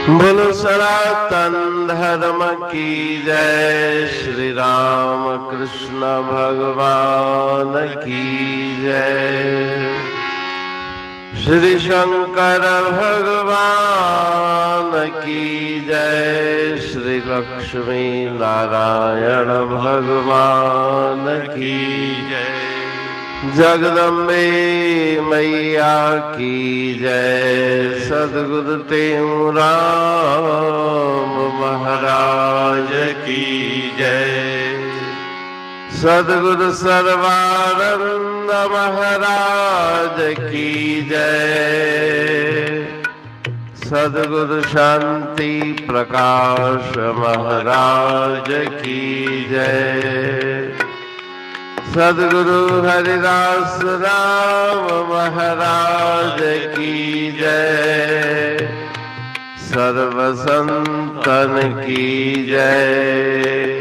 बोलो सनातन धर्म की जय। श्री राम कृष्ण भगवान की जय। श्री शंकर भगवान की जय। श्री लक्ष्मी नारायण भगवान की जय। जगदम्बे मैया की जय। सद्गुरु राम महाराज की जय। सद्गुरु सर्वानंद महाराज की जय। सद्गुरु शांति प्रकाश महाराज की जय। सद्गुरु हरिदास राम महाराज की जय। सर्व संतन की जय।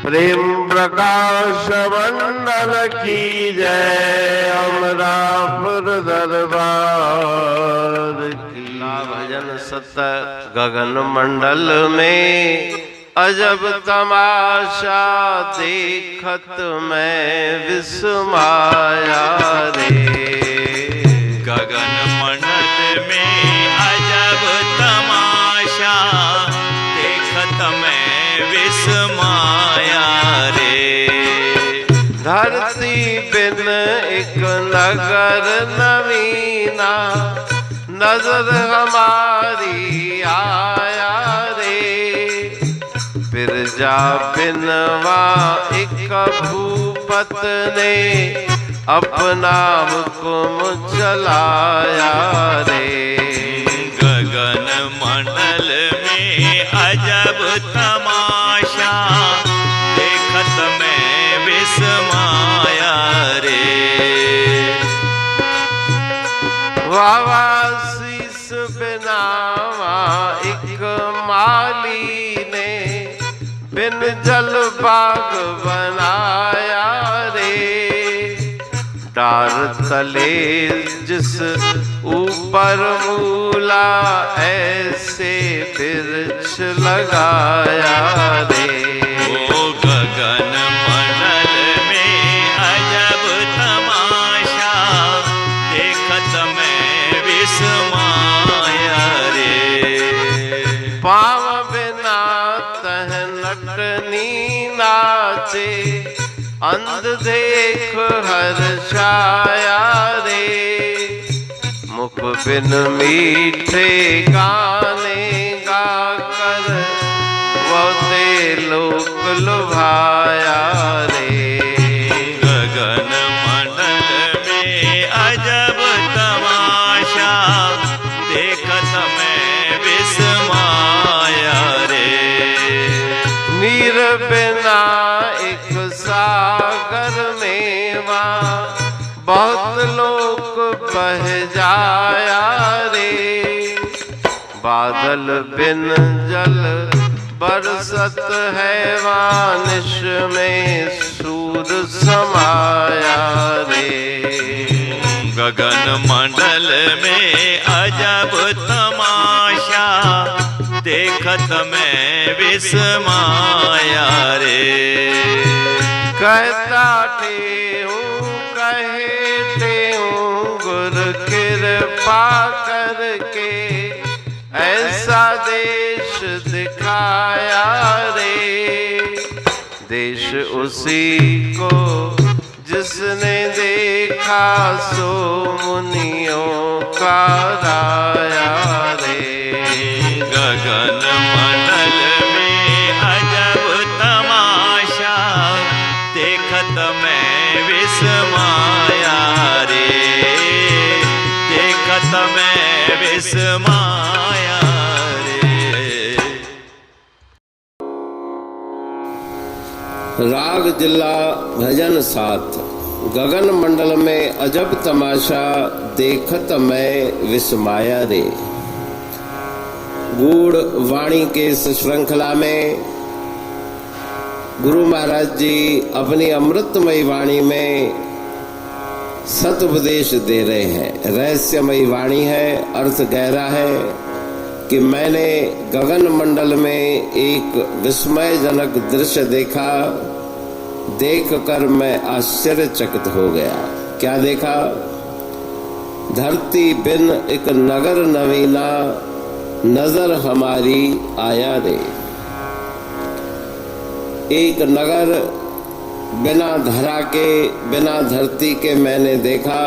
प्रेम प्रकाश मंडल की जय। अमरापुर दरबार की। भजन सत गगन मंडल में अजब तमाशा देखत मैं विस्माया रे। गगन मंडल में अजब तमाशा देखत मैं विस्माया रे। धरती बिन एक नगर नवीना नजर हमारी आया रे। बिरजा बिनवा एक भूपत ने अपना हुक्म चलाया रे। गगन मंडल में अजब तमाशा देखत मैं विस्माया रे। वावा शीस बिनावा एक माली ने बिन जल बाग बनाया रे। डार तले जिस ऊपर मूला ऐसे वृक्ष लगाया रे। ओ गगन मंडल में अजब तमाशा देखत मैं विस्माया रे। पाव बिना तह नटनी नाचे अंध देख हर छाया रे। मुख बिन मीठे गाने गाकर बहुते लोक लुभाया रे। गगन मंडल में अजब तमाशा देखत मैं विस्माया रे। नीर बिना एक सागर मेवा बहुत लोक बह जाया रे। बादल बिन जल बरसत है वानिश में सूर समाया रे। गगन मंडल में अजब तमाशा देखत मैं विस्माया रे। कहता कहते हूँ गुरु कृपा करके ऐसा देश दिखाया रे। देश उसी को जिसने देखा सो मुनियों का राया रे। गगन मंडल में अजब तमाशा देखत मैं विस्माया रे। देखत मैं विस्माया रे। राग जिला भजन 7। गगन मंडल में अजब तमाशा देखत मैं विस्माया रे। गूढ़ वाणी के इस श्रृंखला में गुरु महाराज जी अपनी अमृतमयी वाणी में सत उपदेश दे रहे हैं। रहस्यमयी वाणी है, अर्थ गहरा है, कि मैंने गगन मंडल में एक विस्मयजनक दृश्य देखा। देखकर मैं आश्चर्यचकित हो गया। क्या देखा? धरती बिन एक नगर नवीना नजर हमारी आया रे। एक नगर बिना धरा के, बिना धरती के मैंने देखा।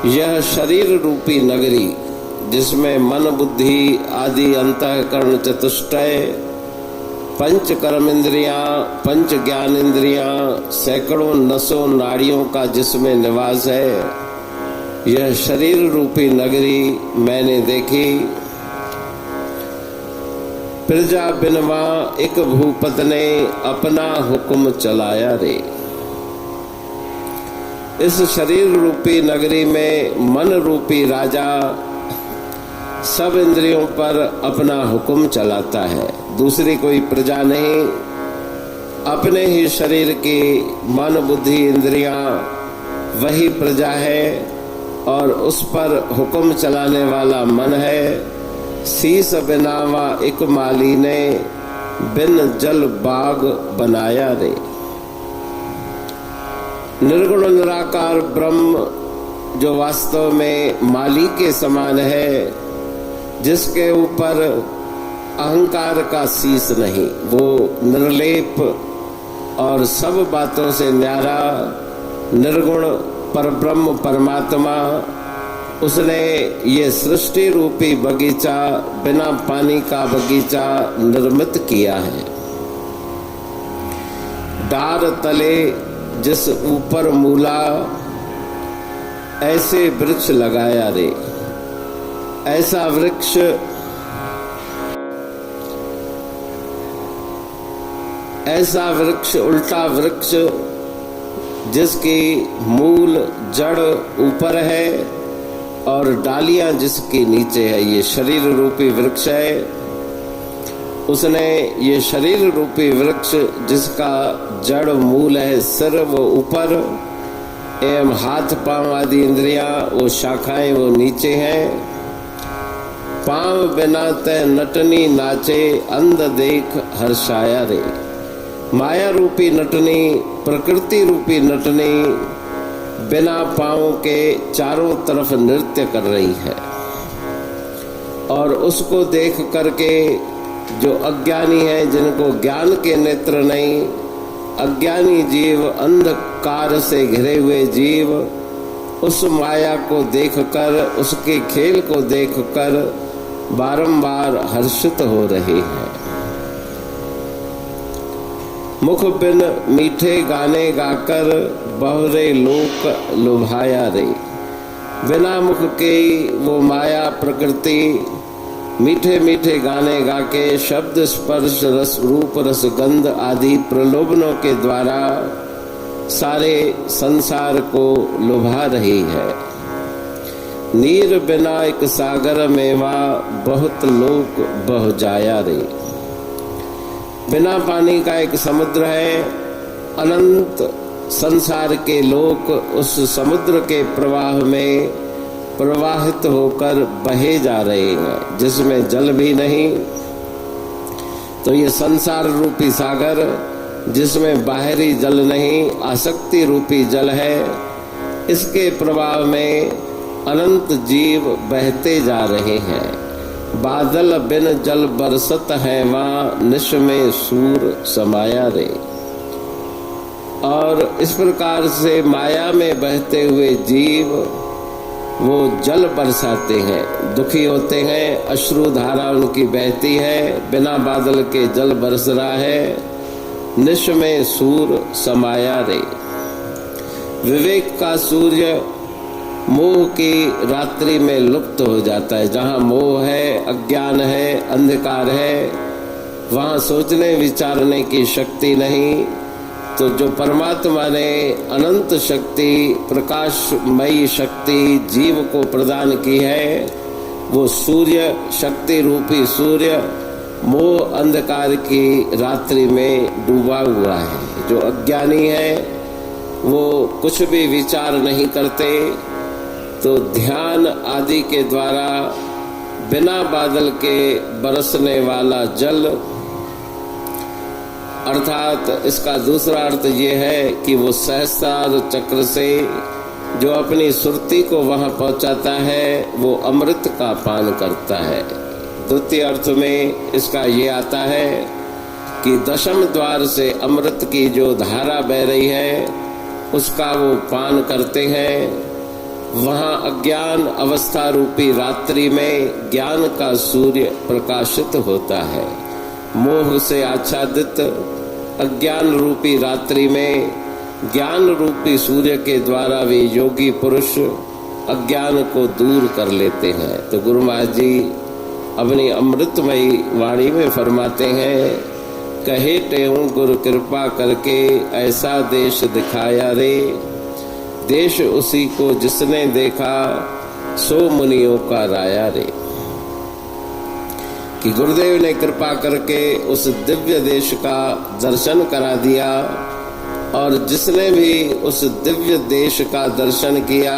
यह शरीर रूपी नगरी, जिसमें मन बुद्धि आदि अंतःकरण चतुष्टय, पंच कर्म इंद्रियां, पंच ज्ञान इंद्रियां, सैकड़ों नसों नाड़ियों का जिसमें निवास है, यह शरीर रूपी नगरी मैंने देखी। प्रजा बिनवा एक भूपत ने अपना हुक्म चलाया रे। इस शरीर रूपी नगरी में मन रूपी राजा सब इंद्रियों पर अपना हुक्म चलाता है। दूसरी कोई प्रजा नहीं, अपने ही शरीर की मन बुद्धि इंद्रियां वही प्रजा है और उस पर हुक्म चलाने वाला मन है। शीस बिनावा एक माली ने बिन जल बाग बनाया रे। निर्गुण निराकार ब्रह्म जो वास्तव में माली के समान है, जिसके ऊपर अहंकार का शीस नहीं, वो निर्लेप और सब बातों से न्यारा निर्गुण परब्रह्म परमात्मा, उसने ये सृष्टि रूपी बगीचा, बिना पानी का बगीचा निर्मित किया है। डार तले जिस ऊपर मूला, ऐसे वृक्ष लगाया रे। ऐसा वृक्ष उल्टा वृक्ष, जिसकी मूल जड़ ऊपर है और डालियां जिसकी नीचे है, ये शरीर रूपी वृक्ष है। उसने ये शरीर रूपी वृक्ष, जिसका जड़ मूल है सिर वो ऊपर, एवं हाथ पांव आदि इंद्रियां वो शाखाएं वो नीचे हैं। पांव बिना तय नटनी नाचे, अंध देख हर्षाया रे। माया रूपी नटनी, प्रकृति रूपी नटनी बिना पांव के चारों तरफ नृत्य कर रही है, और उसको देख करके जो अज्ञानी है, जिनको ज्ञान के नेत्र नहीं, अज्ञानी जीव, अंधकार से घिरे हुए जीव, उस माया को देखकर, उसके खेल को देखकर बारंबार हर्षित हो रहे हैं। मुख बिन मीठे गाने गाकर बहुरे लोक लुभाया रे। बिना मुख के वो माया प्रकृति मीठे मीठे गाने गाके शब्द स्पर्श रस रूप रस गंध आदि प्रलोभनों के द्वारा सारे संसार को लुभा रही है। नीर बिना एक सागर मेवा, बहुत लोक बह जाया रे। बिना पानी का एक समुद्र है, अनंत संसार के लोक उस समुद्र के प्रवाह में प्रवाहित होकर बहे जा रहे हैं, जिसमें जल भी नहीं। तो ये संसार रूपी सागर, जिसमें बाहरी जल नहीं, आसक्ति रूपी जल है, इसके प्रवाह में अनंत जीव बहते जा रहे हैं। बादल बिन जल बरसत है वहाँ, निश में सूर समाया रे। और इस प्रकार से माया में बहते हुए जीव वो जल बरसाते हैं, दुखी होते हैं, अश्रु धारा उनकी बहती है, बिना बादल के जल बरस रहा है। निश में सूर समाया रे। विवेक का सूर्य मोह की रात्रि में लुप्त हो जाता है। जहाँ मोह है, अज्ञान है, अंधकार है, वहाँ सोचने विचारने की शक्ति नहीं। तो जो परमात्मा ने अनंत शक्ति, प्रकाशमयी शक्ति जीव को प्रदान की है, वो सूर्य, शक्ति रूपी सूर्य मोह अंधकार की रात्रि में डूबा हुआ है। जो अज्ञानी है वो कुछ भी विचार नहीं करते, तो ध्यान आदि के द्वारा बिना बादल के बरसने वाला जल, अर्थात इसका दूसरा अर्थ ये है कि वो सहस्रार चक्र से जो अपनी सुरती को वहां पहुंचाता है वो अमृत का पान करता है। द्वितीय अर्थ में इसका ये आता है कि दशम द्वार से अमृत की जो धारा बह रही है उसका वो पान करते हैं। वहां अज्ञान अवस्था रूपी रात्रि में ज्ञान का सूर्य प्रकाशित होता है। मोह से आच्छादित अज्ञान रूपी रात्रि में ज्ञान रूपी सूर्य के द्वारा वे योगी पुरुष अज्ञान को दूर कर लेते हैं। तो गुरु महाराज जी अपनी अमृतमयी वाणी में फरमाते हैं, कहे टेहूं गुरु कृपा करके ऐसा देश दिखाया रे, देश उसी को जिसने देखा सो मुनियों का राया रे। कि गुरुदेव ने कृपा करके उस दिव्य देश का दर्शन करा दिया और जिसने भी उस दिव्य देश का दर्शन किया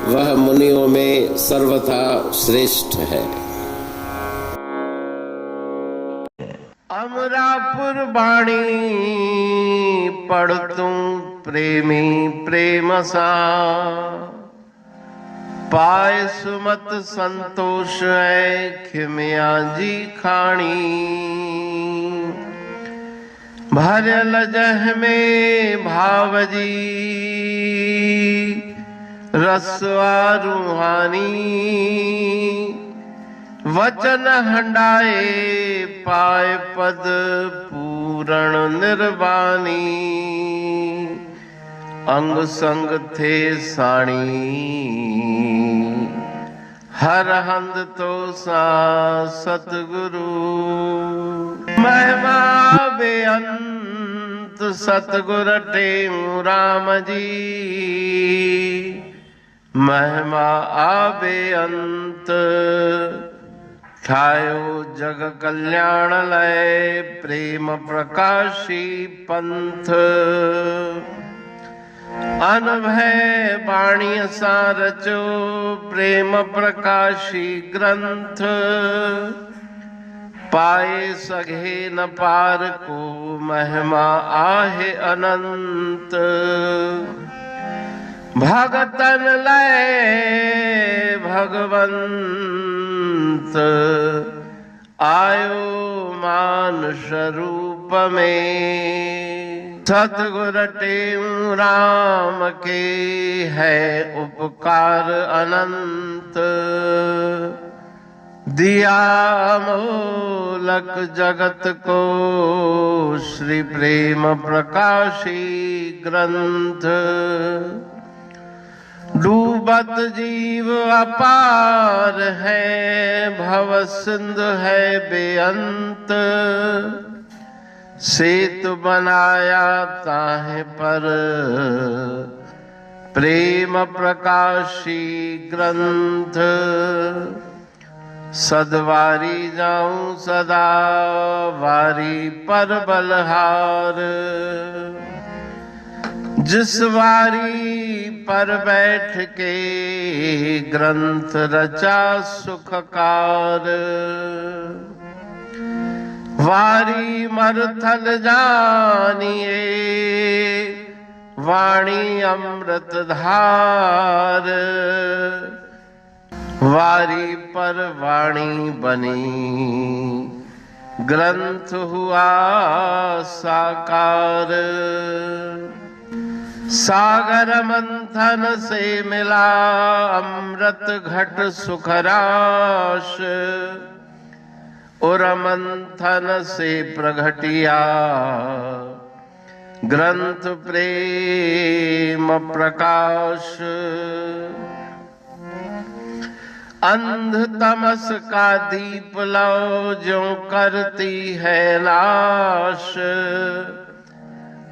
वह मुनियों में सर्वथा श्रेष्ठ है। अमरापुर बाणी पढ़तू प्रेमी प्रेम सा, पाए सुमत संतोष है खिमिया जी खाणी। भरल जह में भावजी रसवा रूहानी, वचन हंडाए पाए पद पूरण निर्वाणी। अंग संग थे साणी हर हंद तो सा सतगुरु। महिमा बेअंत सतगुर टेऊ राम जी, महिमा आबे अंत ठायो जग कल्याण लय प्रेम प्रकाशी पंथ। अनभय बाणी सा रचो प्रेम प्रकाशी ग्रंथ। पाए सघे न पार को महिमा आहे अनंत। भगतन लय भगवंत आयो मानुष रूप में। सतगुर टेऊ राम के है उपकार अनंत। दिया मोलक जगत को श्री प्रेम प्रकाशी ग्रंथ। डूबत जीव अपार है भव सिंधु है बेअंत। सेतु बनाया ताहे पर प्रेम प्रकाशी ग्रंथ। सदवारी जाऊं सदा वारी पर बलहार। जिस वारी पर बैठ के ग्रंथ रचा सुखकार। वारी मरथल जानिए वाणी अमृत धार। वारी पर वाणी बनी ग्रंथ हुआ साकार। सागर मंथन से मिला अमृत घट सुखराश। और मंथन से प्रगटिया ग्रंथ प्रेम प्रकाश। अंध तमस का दीप लो जो करती है नाश।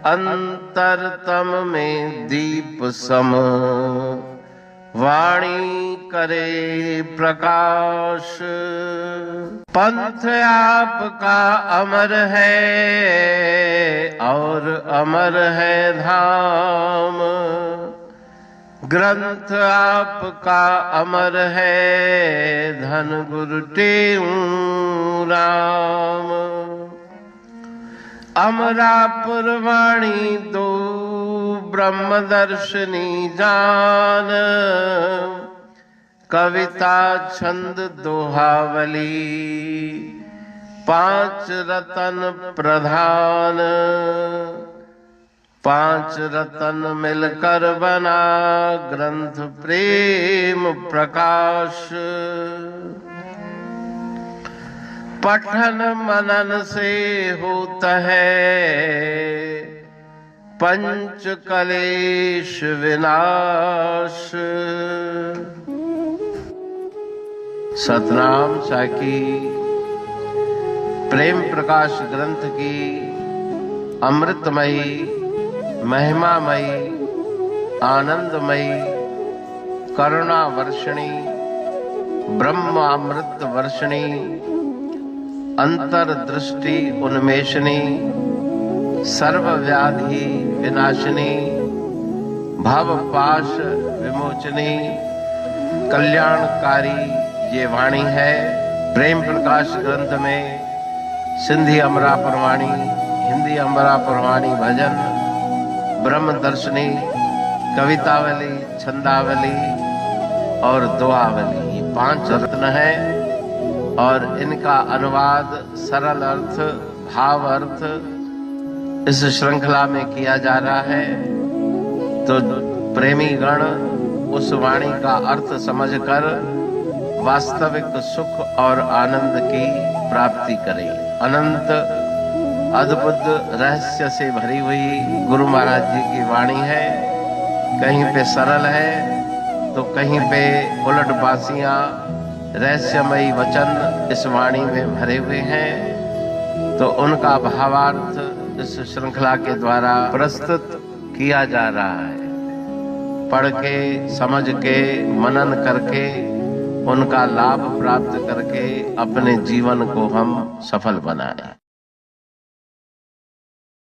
अंतरतम में दीप सम वाणी करे प्रकाश। पंथ आपका अमर है और अमर है धाम। ग्रंथ आपका अमर है धन गुरु टेऊं राम। अमरापुर वाणी दो ब्रह्म दर्शनी जान। कविता छंद दोहावली पांच रतन प्रधान। पांच रतन मिलकर बना ग्रंथ प्रेम प्रकाश। पठन मनन से होता है पंच कलेश विनाश। सतनाम साकी प्रेम प्रकाश ग्रंथ की अमृतमयी महिमामयी आनंदमयी करुणा वर्षिणी ब्रह्मामृत वर्षिणी अंतर्दृष्टि उन्मेषणी सर्वव्याधि विनाशिनी भवपाश विमोचनी कल्याणकारी ये वाणी है। प्रेम प्रकाश ग्रंथ में सिंधी अमरापुर वाणी, हिंदी अमरापुर वाणी भजन, ब्रह्म दर्शनी, कवितावली, छंदावली और दुआवली, ये पांच रत्न है और इनका अनुवाद सरल अर्थ भाव अर्थ इस श्रृंखला में किया जा रहा है। तो प्रेमी गण उस वाणी का अर्थ समझकर वास्तविक सुख और आनंद की प्राप्ति करें। अनंत अद्भुत रहस्य से भरी हुई गुरु महाराज जी की वाणी है। कहीं पे सरल है तो कहीं पे उलट बासियां रहस्यमयी वचन इस वाणी में भरे हुए हैं। तो उनका भावार्थ इस श्रृंखला के द्वारा प्रस्तुत किया जा रहा है। पढ़ के समझ के मनन करके उनका लाभ प्राप्त करके अपने जीवन को हम सफल बनाएं।